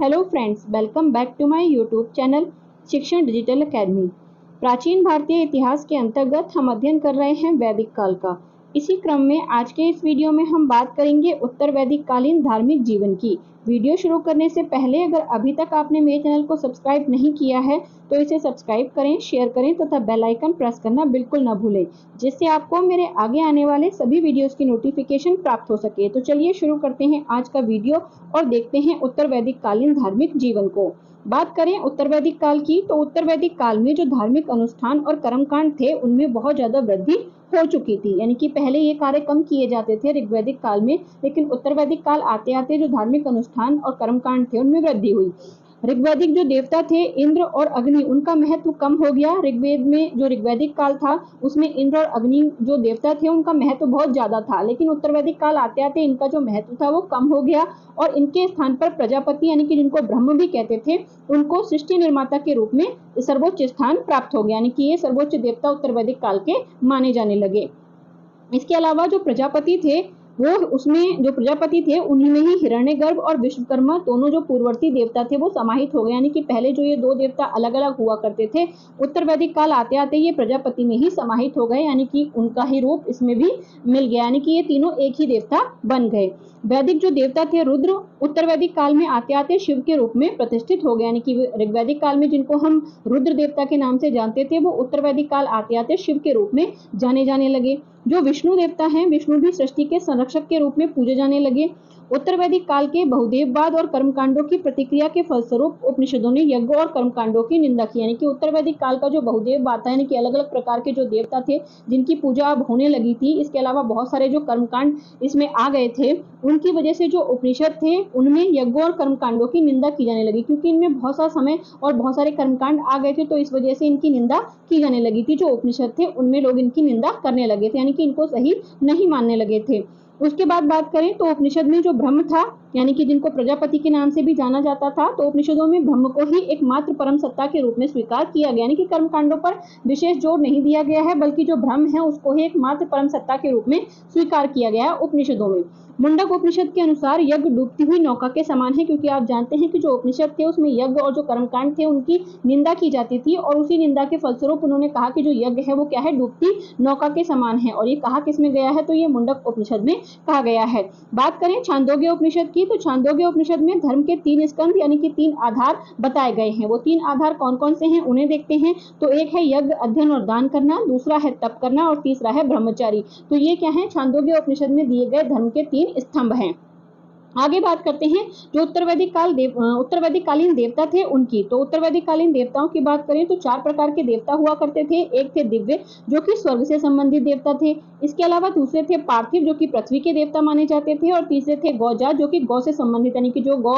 Hello friends, welcome back to my YouTube channel Shikshan Digital Academy. प्राचीन भारतीय इतिहास के अंतर्गत हम अध्ययन कर रहे हैं वैदिक काल का। इसी क्रम में आज के इस वीडियो में हम बात करेंगे उत्तर वैदिक कालीन धार्मिक जीवन की। वीडियो शुरू करने से पहले अगर अभी तक आपने मेरे चैनल को सब्सक्राइब नहीं किया है तो इसे सब्सक्राइब करें, शेयर करें तथा बेल आइकन प्रेस करना बिल्कुल न भूलें, जिससे आपको मेरे आगे आने वाले सभी वीडियोस की नोटिफिकेशन प्राप्त हो सके। तो चलिए शुरू करते हैं आज का वीडियो और देखते हैं उत्तर वैदिक कालीन धार्मिक जीवन को। बात करें उत्तर वैदिक काल की तो उत्तर वैदिक काल में जो धार्मिक अनुष्ठान और कर्मकांड थे उनमें बहुत ज्यादा वृद्धि हो चुकी थी। यानी कि पहले ये कार्य कम किए जाते थे ऋग्वैदिक काल में, लेकिन उत्तर वैदिक काल आते आते जो धार्मिक अनुष्ठान और कर्मकांड थे उनमें वृद्धि हुई। ऋग्वैदिक जो देवता थे इंद्र और अग्नि, उनका महत्व कम हो गया। ऋग्वेद में जो ऋग्वैदिक काल था उसमें इंद्र और अग्नि जो देवता थे उनका महत्व बहुत ज्यादा था, लेकिन उत्तर वैदिक काल आते आते इनका जो महत्व था वो कम हो गया और इनके स्थान पर प्रजापति यानी कि जिनको ब्रह्म भी कहते थे उनको सृष्टि निर्माता के रूप में सर्वोच्च स्थान प्राप्त हो गया। यानी कि ये सर्वोच्च देवता उत्तर वैदिक काल के माने जाने लगे। इसके अलावा जो प्रजापति थे वो उसमें जो प्रजापति थे उन्हीं में ही हिरण्यगर्भ और विश्वकर्मा दोनों जो पूर्ववर्ती देवता थे वो समाहित हो गए। यानी कि पहले जो ये दो देवता अलग अलग हुआ करते थे उत्तर वैदिक काल आते आते ये प्रजापति में ही समाहित हो गए, यानी कि उनका ही रूप इसमें भी मिल गया, यानी कि ये तीनों एक ही देवता बन गए। वैदिक जो देवता थे रुद्र उत्तर वैदिक काल में आते आते शिव के रूप में प्रतिष्ठित हो गए। यानी कि ऋग्वैदिक काल में जिनको हम रुद्र देवता के नाम से जानते थे वो उत्तर वैदिक काल आते आते शिव के रूप में जाने जाने लगे। जो विष्णु देवता हैं विष्णु भी सृष्टि के संरक्षक के रूप में पूजे जाने लगे। उत्तर वैदिक काल के बहुदेववाद और कर्मकांडों की प्रतिक्रिया के फलस्वरूप उपनिषदों ने यज्ञ और कर्मकांडों की निंदा की। यानी कि उत्तर वैदिक काल का जो बहुदेववाद था यानी कि अलग अलग प्रकार के जो देवता थे जिनकी पूजा अब होने लगी थी, इसके अलावा बहुत सारे जो कर्मकांड इसमें आ गए थे, उनकी वजह से जो उपनिषद थे उनमें यज्ञ और कर्मकांडों की निंदा की जाने लगी, क्योंकि इनमें बहुत सा समय और बहुत सारे कर्मकांड आ गए थे तो इस वजह से इनकी निंदा की जाने लगी थी। जो उपनिषद थे उनमें लोग इनकी निंदा करने लगे थे, यानी कि इनको सही नहीं मानने लगे थे। उसके बाद बात करें तो उपनिषद में जो ब्रह्म था यानी कि जिनको प्रजापति के नाम से भी जाना जाता था, तो उपनिषदों में ब्रह्म को ही एकमात्र परम सत्ता के रूप में स्वीकार किया गया। यानी कि कर्मकांडों पर विशेष जोर नहीं दिया गया है, बल्कि जो ब्रह्म है उसको ही एकमात्र परम सत्ता के रूप में स्वीकार किया गया है उपनिषदों में। मुंडक उपनिषद के अनुसार यज्ञ डूबती हुई नौका के समान है, क्योंकि आप जानते हैं कि जो उपनिषद थे उसमें यज्ञ और जो कर्मकांड थे उनकी निंदा की जाती थी और उसी निंदा के फलस्वरूप उन्होंने कहा कि जो यज्ञ है वो क्या है, डूबती नौका के समान है। और ये कहा किसमें गया है, तो ये मुंडक उपनिषद में कहा गया है। बात करें छांदोग्य उपनिषद की तो छांदोग्य उपनिषद में धर्म के 3 स्कंध यानी कि 3 आधार बताए गए हैं। वो 3 आधार कौन कौन से हैं उन्हें देखते हैं। तो एक है यज्ञ, अध्ययन और दान करना, दूसरा है तप करना और तीसरा है ब्रह्मचारी। तो ये क्या है, छांदोग्य उपनिषद में दिए गए धर्म के 3 स्तंभ हैं। आगे बात करते हैं जो उत्तर वैदिक कालीन देवता थे उनकी। तो उत्तर वैदिक कालीन देवताओं की बात करें तो 4 प्रकार के देवता हुआ करते थे। एक थे दिव्य जो कि स्वर्ग से संबंधित देवता थे, इसके अलावा दूसरे थे पार्थिव जो कि पृथ्वी के देवता माने जाते थे, और तीसरे थे गौजात जो कि गौ से संबंधित यानी कि जो गौ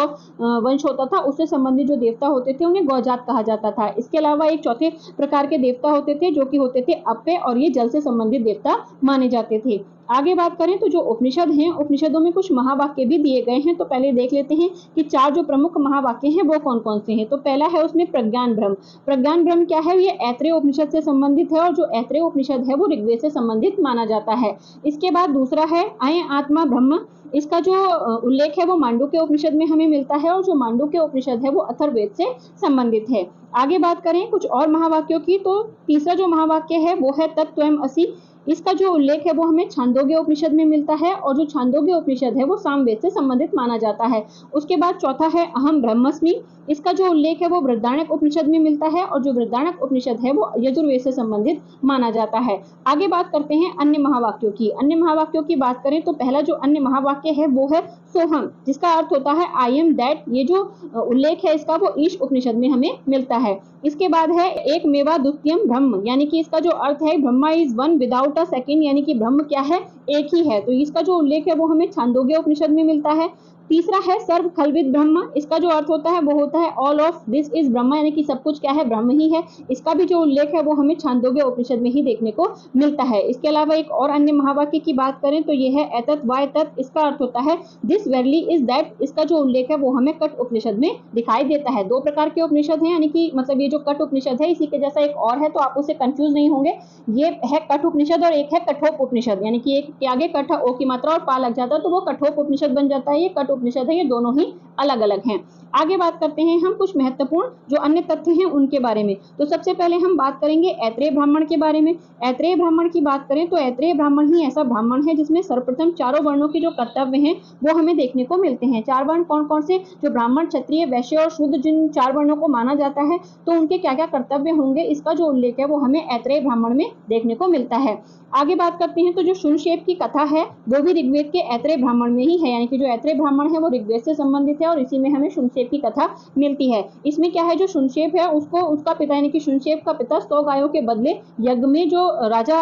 वंश होता था उससे संबंधित जो देवता होते थे उन्हें गौजात कहा जाता था। इसके अलावा एक चौथे प्रकार के देवता होते थे जो कि होते थे अप्य, और ये जल से संबंधित देवता माने जाते थे। आगे बात करें तो जो उपनिषद हैं उपनिषदों में कुछ महावाक्य भी दिए गए हैं। तो पहले देख लेते हैं कि 4 जो प्रमुख महावाक्य हैं वो कौन कौन से हैं। तो पहला है उसमें प्रज्ञान ब्रह्म। प्रज्ञान ब्रह्म क्या है, ये ऐत्रेय उपनिषद से संबंधित है और जो ऐत्रेय उपनिषद है वो ऋग्वेद से संबंधित माना जाता है। इसके बाद दूसरा है अयं आत्मा ब्रह्म। इसका जो उल्लेख है वो मांडुक्य उपनिषद में हमें मिलता है और जो मांडुक्य उपनिषद है वो अथर्ववेद से संबंधित है। आगे बात करें कुछ और महावाक्यों की तो तीसरा जो महावाक्य है वो है तत्त्वम् असि। इसका जो उल्लेख है वो हमें छांदोग्य उपनिषद में मिलता है और जो छांदोग्य उपनिषद है वो सामवेद से संबंधित माना जाता है। उसके बाद चौथा है अहम ब्रह्मस्मि। इसका जो उल्लेख है वो बृहदारण्यक उपनिषद में मिलता है और जो बृहदारण्यक उपनिषद है वो यजुर्वेद से संबंधित माना जाता है। आगे बात करते हैं अन्य महावाक्यों की। अन्य महावाक्यों की बात करें तो पहला जो अन्य महावाक्य है वो है सोहम, जिसका अर्थ होता है आई एम दैट। ये जो उल्लेख है इसका वो ईश उपनिषद में हमें मिलता है। इसके बाद है एक मेवा द्वितीयम ब्रह्म, यानी कि इसका जो अर्थ है Brahma is one without a second, यानी कि ब्रह्म क्या है, एक ही है। तो इसका जो उल्लेख है वो हमें छांदोग्य उपनिषद में मिलता है। तीसरा है सर्व खलविद ब्रह्म। इसका जो अर्थ होता है वो होता है ऑल ऑफ दिस इज ब्रह्म, यानी कि सब कुछ क्या है, ब्रह्म ही है। इसका भी जो उल्लेख है वो हमें छांदोग्य उपनिषद में ही देखने को मिलता है। इसके अलावा एक और अन्य महावाक्य की बात करें तो ये है एतत् वा एतत्। इसका अर्थ होता है दिस वेरली इज दैट। इसका जो उल्लेख है वो हमें कट उपनिषद में दिखाई देता है। 2 प्रकार के उपनिषद हैं, यानी कि मतलब ये जो कट उपनिषद है इसी के जैसा एक और है तो आप उससे कंफ्यूज नहीं होंगे। ये है कट उपनिषद और एक है कठोप उपनिषद, यानी कि एक के आगे कठ ओ की मात्रा और पा लग जाता है तो वो कठोप उपनिषद बन जाता है। ये कट उपनिषद है, ये दोनों ही अलग अलग हैं। आगे बात करते हैं हम कुछ महत्वपूर्ण जो अन्य तथ्य हैं उनके बारे में। तो सबसे पहले हम बात करेंगे ऐत्रेय ब्राह्मण के बारे में। ऐत्रेय ब्राह्मण की बात करें तो ऐत्रेय ब्राह्मण ही ऐसा ब्राह्मण है जिसमें सर्वप्रथम चारों वर्णों के जो कर्तव्य हैं वो हमें देखने को मिलते हैं। चार वर्ण कौन कौन से, जो ब्राह्मण, क्षत्रिय, वैश्य और शूद्र जिन चार वर्णों को माना जाता है, तो उनके क्या क्या कर्तव्य होंगे इसका जो उल्लेख है वो हमें ऐत्रेय ब्राह्मण में देखने को मिलता है। आगे बात करते हैं तो जो शून्यशेप की कथा है वो भी ऋग्वेद के ऐत्रेय ब्राह्मण में ही है, यानी कि जो ऐत्रेय ब्राह्मण है वो ऋग्वेद से संबंधित है और इसी में हमें शून्यशेप की कथा मिलती है। इसमें क्या है, जो शून्यशेप है उसको उसका पिता यानी कि शून्यशेप का पिता 100 गायों के बदले यज्ञ में जो राजा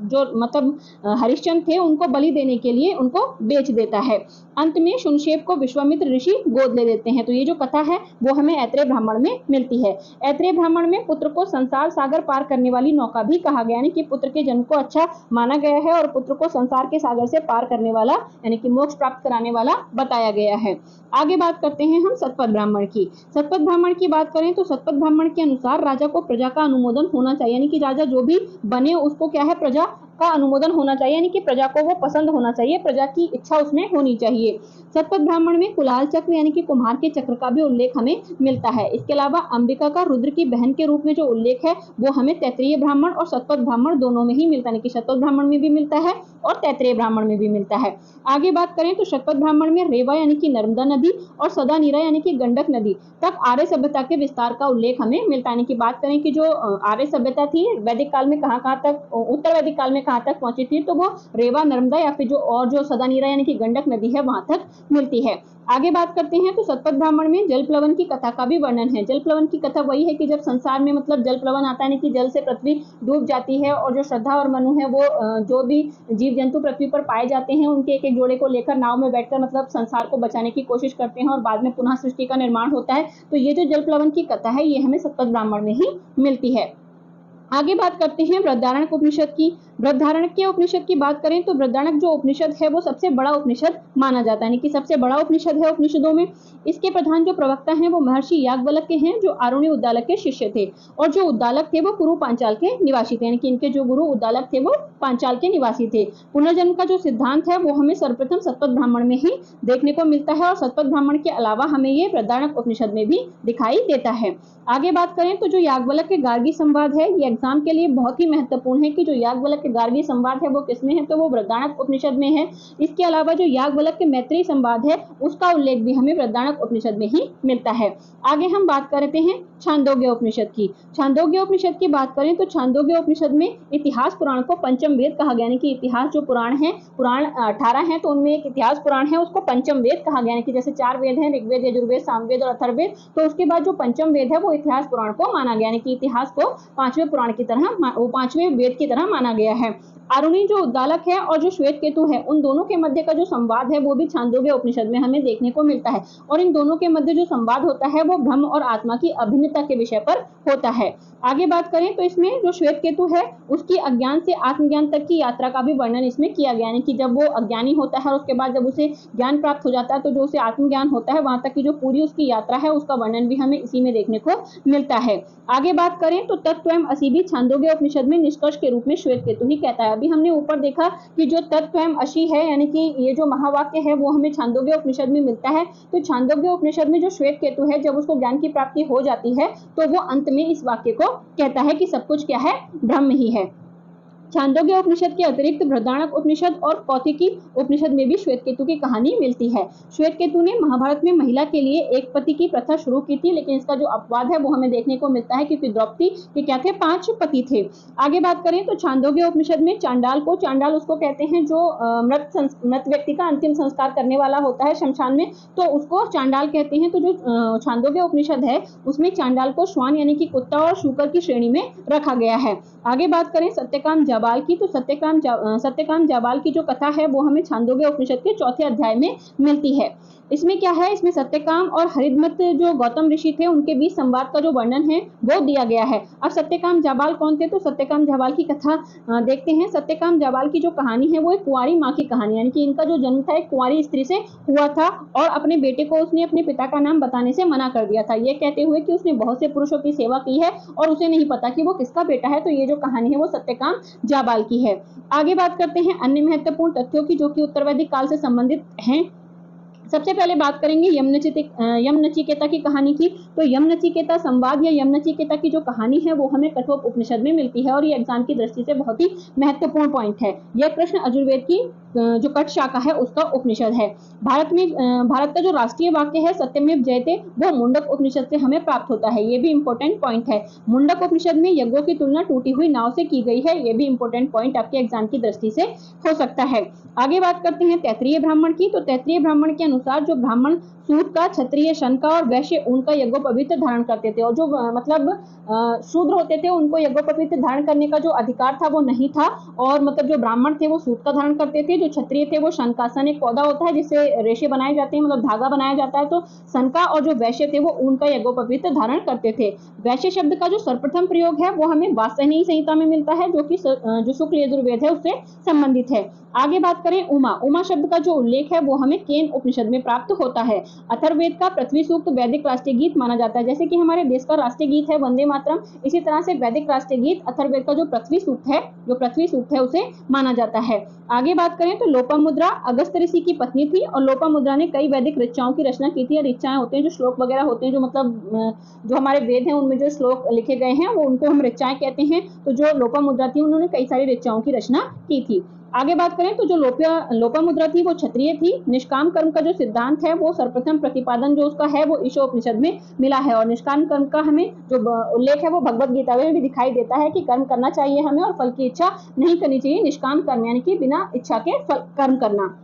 जो मतलब हरिश्चंद्र थे उनको बलि देने के लिए उनको बेच देता है। अंत में शून्यशेप को विश्वामित्र ऋषि गोद ले लेते हैं। तो ये जो कथा है वो हमें ऐत्रेय ब्राह्मण में मिलती है। ऐत्रेय ब्राह्मण में पुत्र को संसार सागर पार करने वाली नौका भी कहा गया, यानी कि पुत्र के जन्म को अच्छा माना गया है और पुत्र को संसार के सागर से पार करने वाला यानी कि मोक्ष प्राप्त कराने वाला बताया गया है। आगे बात करते हैं हम सतपथ ब्राह्मण की। सतपथ ब्राह्मण की बात करें तो सतपथ ब्राह्मण के अनुसार राजा को प्रजा का अनुमोदन होना चाहिए, यानी कि राजा जो भी बने उसको क्या है, प्रजा का अनुमोदन होना चाहिए, यानी कि प्रजा को वो पसंद होना चाहिए, प्रजा की इच्छा उसमें होनी चाहिए। सतपथ ब्राह्मण में कुलाल चक्र यानी कि कुम्हार के चक्र का भी उल्लेख हमें मिलता है। इसके अलावा अंबिका का रुद्र की बहन के रूप में जो उल्लेख है वो हमें तैत्रीय ब्राह्मण और सतपथ ब्राह्मण दोनों में ही मिलता है, यानी कि सतपथ ब्राह्मण में भी मिलता है और तैत्रीय ब्राह्मण में भी मिलता है। आगे बात करें तो शतपथ ब्राह्मण में रेवा यानी कि नर्मदा नदी और सदानीरा यानी कि गंडक नदी तक आर्य सभ्यता के विस्तार का उल्लेख हमें मिलता है। यानी कि बात करें कि जो आर्य सभ्यता थी वैदिक काल में कहाँ तक, उत्तर वैदिक काल में कहाँ तक पहुंची थी, तो वो रेवा, नर्मदा या फिर जो और जो सदानीरा यानी कि गंडक नदी है वहां तक मिलती है। आगे बात करते हैं तो सतपथ ब्राह्मण में जल प्लवन की कथा का भी वर्णन है। जल प्लवन की कथा वही है कि जब संसार में मतलब जल प्लवन आता है, यानी कि जल से पृथ्वी डूब जाती है और जो श्रद्धा और मनु है वो जो भी जीव जंतु पृथ्वी पर पाए जाते हैं उनके एक एक जोड़े को लेकर नाव में बैठकर मतलब संसार को बचाने की कोशिश करते हैं और बाद में पुनः सृष्टि का निर्माण होता है। तो ये जो जल प्लवन की कथा है ये हमें सतपथ ब्राह्मण में ही मिलती है। आगे बात करते हैं बृहदारण्यक उपनिषद की। बृहदारण्यक उपनिषद की बात करें तो बृहदारण्यक जो उपनिषद है वो सबसे बड़ा उपनिषद माना जाता है, यानी कि सबसे बड़ा उपनिषद है उपनिषदों में। इसके प्रधान जो प्रवक्ता हैं वो महर्षि याज्ञवल्क्य के हैं, जो आरुणि उद्दालक के शिष्य थे और जो उद्दालक थे वो कुरु पांचाल के निवासी थे, यानी कि इनके जो गुरु उद्दालक थे वो पांचाल के निवासी थे। पुनर्जन्म का जो सिद्धांत है वो हमें सर्वप्रथम सतपथ ब्राह्मण में ही देखने को मिलता है और सतपथ ब्राह्मण के अलावा हमें ये बृहदारण्यक उपनिषद में भी दिखाई देता है। आगे बात करें तो जो याज्ञवल्क्य के गार्गी संवाद है ये एग्जाम के लिए बहुत ही महत्वपूर्ण है कि जो याज्ञवल्क्य के गार्गी संवाद है वो किसमें है, तो वो बृहदारण्यक उपनिषद में है। इसके अलावा जो याज्ञवल्क्य के मैत्री संवाद है उसका उल्लेख भी हमें बृहदारण्यक उपनिषद में ही मिलता है। आगे हम बात करते हैं छांदोग्य उपनिषद की। छांदोग्य उपनिषद की बात करें तो छांदोग्य उपनिषद में इतिहास पुराण को पंचम वेद कहा गया, यानी कि इतिहास जो पुराण है, पुराण 18 हैं तो उनमें एक इतिहास पुराण है उसको पंचम वेद कहा गया, यानी कि जैसे 4 वेद हैं, ऋग्वेद, यजुर्वेद, सामवेद और अथर्ववेद, तो उसके बाद जो पंचम वेद है वो इतिहास पुराण को माना गया, यानी कि इतिहास को 5वें पुराण की तरह, 5वें वेद की तरह माना गया है। आरुणि जो उद्दालक है और जो श्वेतकेतु है उन दोनों के मध्य का जो संवाद है वो भी छांदोग्य उपनिषद में हमें देखने को मिलता है और इन दोनों के मध्य जो संवाद होता है वो ब्रह्म और आत्मा की अभिन्नता के विषय पर होता है। आगे बात करें तो इसमें जो श्वेतकेतु है उसकी अज्ञान से आत्मज्ञान तक की यात्रा का भी वर्णन इसमें किया गया, यानी कि जब वो अज्ञानी होता है और उसके बाद जब उसे ज्ञान प्राप्त हो जाता है तो जो उसे आत्मज्ञान होता है वहां तक की जो पूरी उसकी यात्रा है उसका वर्णन भी हमें इसी में देखने को मिलता है। आगे बात करें तो तत्वयम असी भी छांदोग्य उपनिषद में निष्कर्ष के रूप में श्वेतकेतु ही कहता है। अभी हमने ऊपर देखा कि जो तत्वयम असी है यानी कि ये जो महावाक्य है वो हमें छांदोग्य उपनिषद में मिलता है। तो छांदोग्य उपनिषद में जो श्वेतकेतु है जब उसको ज्ञान की प्राप्ति हो जाती है तो वो अंत में इस वाक्य को कहता है कि सब कुछ क्या है, ब्रह्म ही है। छांदोग्य उपनिषद के अतिरिक्त बृहदारण्यक उपनिषद और कौतिकी उपनिषद में भी श्वेतकेतु की कहानी मिलती है। श्वेतकेतु ने महाभारत में महिला के लिए एक पति की प्रथा शुरू की थी, लेकिन इसका जो अपवाद है वो हमें देखने को मिलता है क्योंकि द्रौपदी के क्या थे, 5 पति थे। आगे बात करें तो छांदोग्य उपनिषद में चांडाल उसको कहते हैं जो मृत व्यक्ति का अंतिम संस्कार करने वाला होता है शमशान में, तो उसको चांडाल कहते हैं। तो जो छांदोग्य उपनिषद है उसमें चांडाल को श्वान यानी कि कुत्ता और शूकर की श्रेणी में रखा गया है। आगे बात करें सत्यकाम जाबाल की, तो सत्यकाम जाबाल की जो कथा है वो हमें छांदोग्य उपनिषद के 4थे अध्याय में मिलती है। इसमें क्या है, इसमें सत्यकाम और हरिदमत जो गौतम ऋषि थे उनके बीच संवाद का जो वर्णन है वो दिया गया है। अब सत्यकाम जाबाल कौन थे, तो सत्यकाम जाबाल की कथा देखते हैं। सत्यकाम जाबाल की जो कहानी है वो एक कुंवारी माँ की कहानी, यानी कि इनका जो जन्म था एक कुंवारी स्त्री से हुआ था और अपने बेटे को उसने अपने पिता का नाम बताने से मना कर दिया था, ये कहते हुए कि उसने बहुत से पुरुषों की सेवा की है और उसे नहीं पता कि वो किसका बेटा है। तो ये जो कहानी है वो सत्यकाम जाबाल की है। आगे बात करते हैं अन्य महत्वपूर्ण तथ्यों की जो कि उत्तर वैदिक काल से संबंधित हैं। सबसे पहले बात करेंगे यम नचिकेता की कहानी की। तो यम नचिकेता संवाद या यम नचिकेता की जो कहानी है वो हमें कठोप उपनिषद में मिलती है और ये एग्जाम की दृष्टि से बहुत ही महत्वपूर्ण पॉइंट है। यह कृष्ण यजुर्वेद की जो कट शाखा है उसका उपनिषद है। भारत का जो राष्ट्रीय वाक्य है सत्यमेव जयते, वो मुंडक उपनिषद से हमें प्राप्त होता है। ये भी इंपॉर्टेंट पॉइंट है। मुंडक उपनिषद में यज्ञों की तुलना टूटी हुई नाव से की गई है। ये भी इंपॉर्टेंट पॉइंट आपके एग्जाम की दृष्टि से हो सकता है। आगे बात करते हैं तैत्तिरीय ब्राह्मण की। तो तैत्तिरीय ब्राह्मण के अनुसार जो ब्राह्मण सूत का, क्षत्रिय शन का और वैश्य ऊन का यज्ञोपवीत धारण करते थे, और जो शूद्र होते थे उनको यज्ञोपवीत धारण करने का जो अधिकार था वो नहीं था। और मतलब जो ब्राह्मण थे वो सूत का धारण करते थे, जो क्षत्रिय थे वो शन का, सन एक पौधा होता है जिससे रेशे बनाए जाते हैं, मतलब धागा बनाया जाता है, तो सन का, और जो वैश्य थे वो ऊन का यज्ञोपवीत धारण करते थे। वैश्य शब्द का जो सर्वप्रथम प्रयोग है वो हमें वात्स्यायनी संहिता में मिलता है, जो कि जो शुक्ल यजुर्वेद है उससे संबंधित है। आगे बात करें उमा शब्द का जो उल्लेख है वो हमें केन उपनिषद में प्राप्त होता है। अथर्ववेद का पृथ्वी सूक्त वैदिक राष्ट्रीय गीत माना जाता है। जैसे कि हमारे देश का राष्ट्रीय गीत है वंदे मातरम, इसी तरह से वैदिक राष्ट्रीय गीत अथर्ववेद का जो पृथ्वी सूक्त है उसे माना जाता है। आगे बात करें तो लोपामुद्रा अगस्त्य ऋषि की पत्नी थी, और लोपामुद्रा ने कई वैदिक ऋचाओं की रचना की थी। ऋचाएं होते हैं जो श्लोक वगैरह होते हैं, जो मतलब जो हमारे वेद हैं उनमें जो श्लोक लिखे गए हैं वो उनको हम ऋचाएं कहते हैं। तो जो लोपामुद्रा थी उन्होंने कई सारी ऋचाओं की रचना की थी। आगे बात करें तो जो लोपामुद्रा थी वो क्षत्रिय थी। निष्काम कर्म का जो सिद्धांत है वो सर्वप्रथम प्रतिपादन जो उसका है वो ईशोपनिषद में मिला है, और निष्काम कर्म का हमें जो उल्लेख है वो भगवत गीता में भी दिखाई देता है कि कर्म करना चाहिए हमें और फल की इच्छा नहीं करनी चाहिए। निष्काम कर्म यानी कि बिना इच्छा के कर्म करना।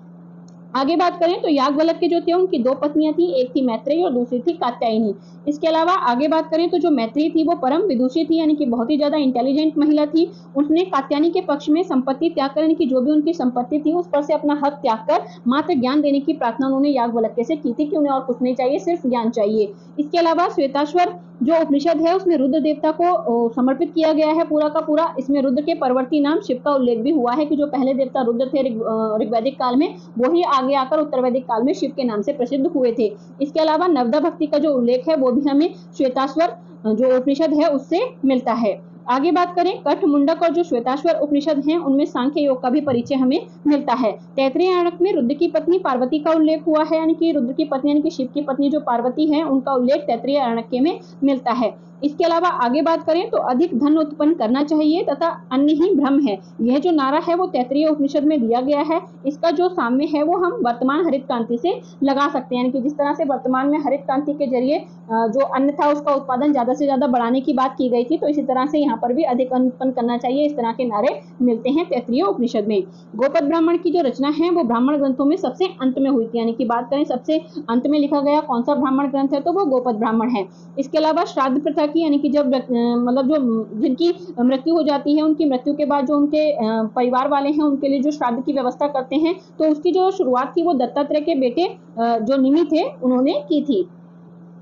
आगे बात करें तो याज्ञवल्क्य के जो थे उनकी दो पत्नियां थी, एक थी मैत्रेयी और दूसरी थी कात्यायनी। इसके अलावा आगे बात करें तो जो मैत्रेयी थी वो परम विदुषी थी, यानी कि बहुत ही ज्यादा इंटेलिजेंट महिला थी। उसने कात्यायनी के पक्ष में संपत्ति त्याग कर, यानी कि जो भी उनकी संपत्ति थी उस पर से अपना हक त्याग कर मात्र ज्ञान देने की प्रार्थना उन्होंने याज्ञवल्क्य से की थी कि उन्हें और कुछ नहीं चाहिए, सिर्फ ज्ञान चाहिए। इसके अलावा श्वेताश्वर जो उपनिषद है उसमें रुद्र देवता को समर्पित किया गया है पूरा का पूरा। इसमें रुद्र के परवर्ती नाम शिव का उल्लेख भी हुआ है कि जो पहले देवता रुद्र थे ऋग्वैदिक काल में, वही आगे आकर उत्तरवैदिक काल में शिव के नाम से प्रसिद्ध हुए थे। इसके अलावा नवदा भक्ति का जो उल्लेख है वो भी हमें श्वेताश्वर जो उपनिषद है उससे मिलता है। आगे बात करें कठ, मुंडक और जो श्वेताश्वर उपनिषद हैं उनमें सांख्य योग का भी परिचय हमें मिलता है। तैत्तिरीय आरण्यक में रुद्र की पत्नी पार्वती का उल्लेख हुआ है, यानी कि रुद्र की पत्नी यानी कि शिव की पत्नी जो पार्वती है उनका उल्लेख तैत्तिरीय आरण्यक में मिलता है। इसके अलावा आगे बात करें तो अधिक धन उत्पन्न करना चाहिए तथा अन्य ही ब्रह्म है, यह जो नारा है वो तैत्तिरीय उपनिषद में दिया गया है। इसका जो साम्य है वो हम वर्तमान हरित क्रांति से लगा सकते हैं, यानी कि जिस तरह से वर्तमान में हरित क्रांति के जरिए जो अन्न था उसका उत्पादन ज्यादा से ज्यादा बढ़ाने की बात की गई थी, तो इसी तरह से यहाँ पर भी अधिक अन्न उत्पन्न करना चाहिए, इस तरह के नारे मिलते हैं तैत्तिरीय उपनिषद में। गोपद ब्राह्मण की जो रचना है वो ब्राह्मण ग्रंथों में सबसे अंत में हुई थी, यानी कि बात करें सबसे अंत में लिखा गया कौन सा ब्राह्मण ग्रंथ है तो वो गोपद ब्राह्मण है। इसके अलावा श्राद्ध प्रथा की, यानी कि जब मतलब जो जिनकी मृत्यु हो जाती है उनकी मृत्यु के बाद जो उनके परिवार वाले हैं उनके लिए जो श्राद्ध की व्यवस्था करते हैं, तो उसकी जो शुरुआत थी वो दत्तात्रेय के बेटे जो निमि थे उन्होंने की थी।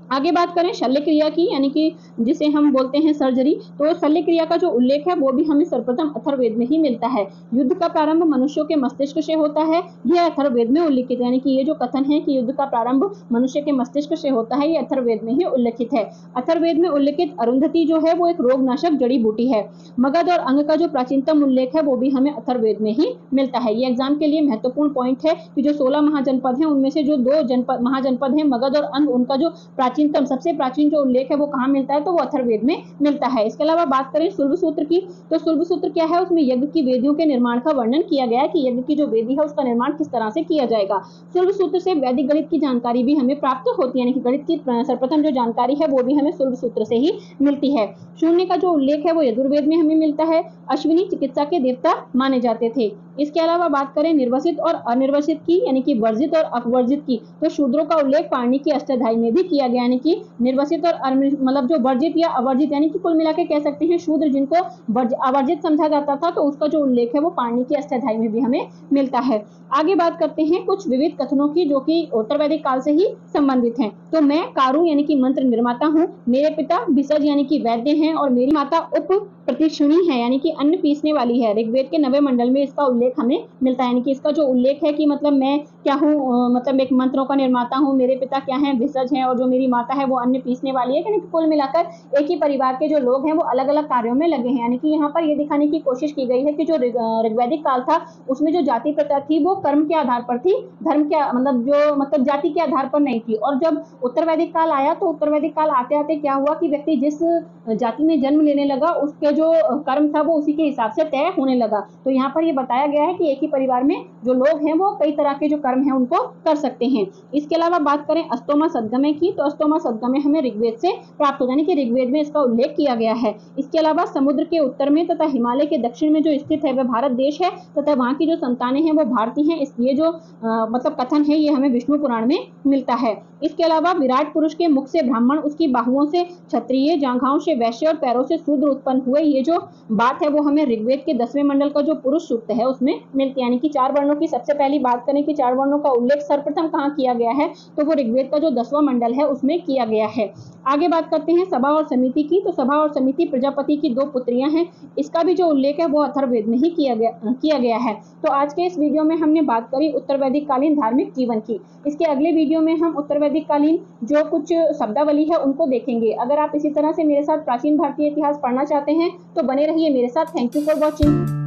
आगे बात करें शल्य क्रिया की, यानी कि जिसे हम बोलते हैं सर्जरी, तो शल्य क्रिया का जो उल्लेख है वो भी हमें सर्वप्रथम अथर्ववेद में ही मिलता है। युद्ध का प्रारंभ मनुष्यों के मस्तिष्क से होता है, यह अथर्ववेद में उल्लिखित है, यानी कि ये जो कथन है कि युद्ध का प्रारंभ मनुष्य के मस्तिष्क से होता है ये अथर्ववेद में ही उल्लिखित है। अथर्ववेद में उल्लिखित अरुंधति जो है वो एक रोगनाशक जड़ी बूटी है। मगध और अंग का जो प्राचीनतम उल्लेख है वो भी हमें अथर्ववेद में ही मिलता है। ये एग्जाम के लिए महत्वपूर्ण पॉइंट है कि जो 16 महाजनपद है उनमें से जो 2 महाजनपद है मगध और अंग, उनका जो सबसे प्राचीन जो उल्लेख है वो कहाँ मिलता है तो वो अथर्ववेद में मिलता है। इसके अलावा बात करें शुल्ब सूत्र की, तो शुल्ब सूत्र क्या है, उसमें यज्ञ की वेदियों के निर्माण का वर्णन किया गया है कि यज्ञ की जो वेदी है उसका निर्माण किस तरह से किया जाएगा। शुल्ब सूत्र से वैदिक गणित की जानकारी भी हमें प्राप्त होती है, यानी कि गणित की सर्वप्रथम जो जानकारी है वो भी हमें शुल्ब सूत्र से ही मिलती है। शून्य का जो उल्लेख है वो यजुर्वेद में हमें मिलता है। अश्विनी चिकित्सा के देवता माने जाते थे। इसके अलावा बात करें निर्वसित और अनिर्वसित की, यानी कि वर्जित और अपवर्जित की, तो शूद्रों का उल्लेख पाणिनि की अष्टाध्यायी में भी किया गया, यानी कि निर्वसित और मतलब जो वर्जित या अवर्जित, यानी कि कुल मिला के कह सकते हैं शूद्र जिनको अवर्जित समझा जाता था, तो उसका जो उल्लेख है वो पाणिनि की अष्टाध्यायी में भी हमें मिलता है। आगे बात करते हैं कुछ विविध कथनों की जो कि उत्तरवैदिक काल से ही संबंधित हैं। तो मैं कारु यानी कि मंत्र निर्माता हूँ, मेरे पिता भिषज यानी कि वैद्य हैं और मेरी माता उप प्रतिक्षुणी है, यानी कि अन्न पीसने वाली है। ऋग्वेद के 90 मंडल में इसका उल्लेख उल्लेख हमें मिलता है, यानी कि इसका जो उल्लेख है कि मतलब मैं क्या हूँ, मतलब एक मंत्रों का निर्माता हूँ, मेरे पिता क्या हैं, भिषज हैं, और जो मेरी माता है वो अन्न पीसने वाली है। यानी कि कुल मिलाकर एक ही परिवार के जो लोग हैं वो अलग अलग कार्यों में लगे हैं। यानी कि यहाँ पर ये दिखाने की कोशिश की गई है कि जो ऋग्वैदिक काल था उसमें जो जाति प्रथा थी वो कर्म के आधार पर थी, धर्म के मतलब जाति के आधार पर नहीं थी। और जब उत्तर वैदिक काल आया तो उत्तर वैदिक काल आते आते क्या हुआ कि व्यक्ति जिस जाति में जन्म लेने लगा उसके जो कर्म था वो उसी के हिसाब से तय होने लगा। तो यहाँ पर ये बताया गया है कि एक ही परिवार में जो लोग हैं वो कई तरह के जो कर्म हैं उनको कर सकते हैं। इसके अलावा बात करें अस्तोमा सद्गमय की, तो अस्तोमा सद्गमय हमें ऋग्वेद से प्राप्त हो, यानी कि ऋग्वेद में इसका उल्लेख किया गया है। इसके अलावा समुद्र के उत्तर में तथा हिमालय के दक्षिण में जो स्थित है वह भारत देश है तथा वहाँ की जो संतानें हैं वो भारतीय हैं। इसलिए जो मतलब कथन है ये हमें विष्णु पुराण में मिलता है। इसके अलावा विराट पुरुष के मुख से ब्राह्मण, उसकी बाहुओं से क्षत्रिय, जांघाओं से वैश्य और पैरों से शूद्र उत्पन्न हुए, ये जो बात है वो हमें ऋग्वेद के 10वें मंडल का जो पुरुष सूक्त है उसमें मिलती है। यानी कि 4 वर्णों की सबसे पहली बात करें कि 4 वर्णों का उल्लेख सर्वप्रथम कहाँ किया गया है, तो वो ऋग्वेद का जो 10वां मंडल है उसमें किया गया है। आगे बात करते हैं सभा और समिति की, तो सभा और समिति प्रजापति की 2 पुत्रियां हैं। इसका भी जो उल्लेख है वो अथर्ववेद में ही किया गया है। तो आज के इस वीडियो में हमने बात करी उत्तर वैदिक कालीन धार्मिक जीवन की। इसके अगले वीडियो में हम उत्तर वैदिक कालीन जो कुछ शब्दावली है उनको देखेंगे। अगर आप इसी तरह से मेरे साथ प्राचीन भारतीय इतिहास पढ़ना चाहते हैं तो बने रहिए मेरे साथ। Thank you for watching.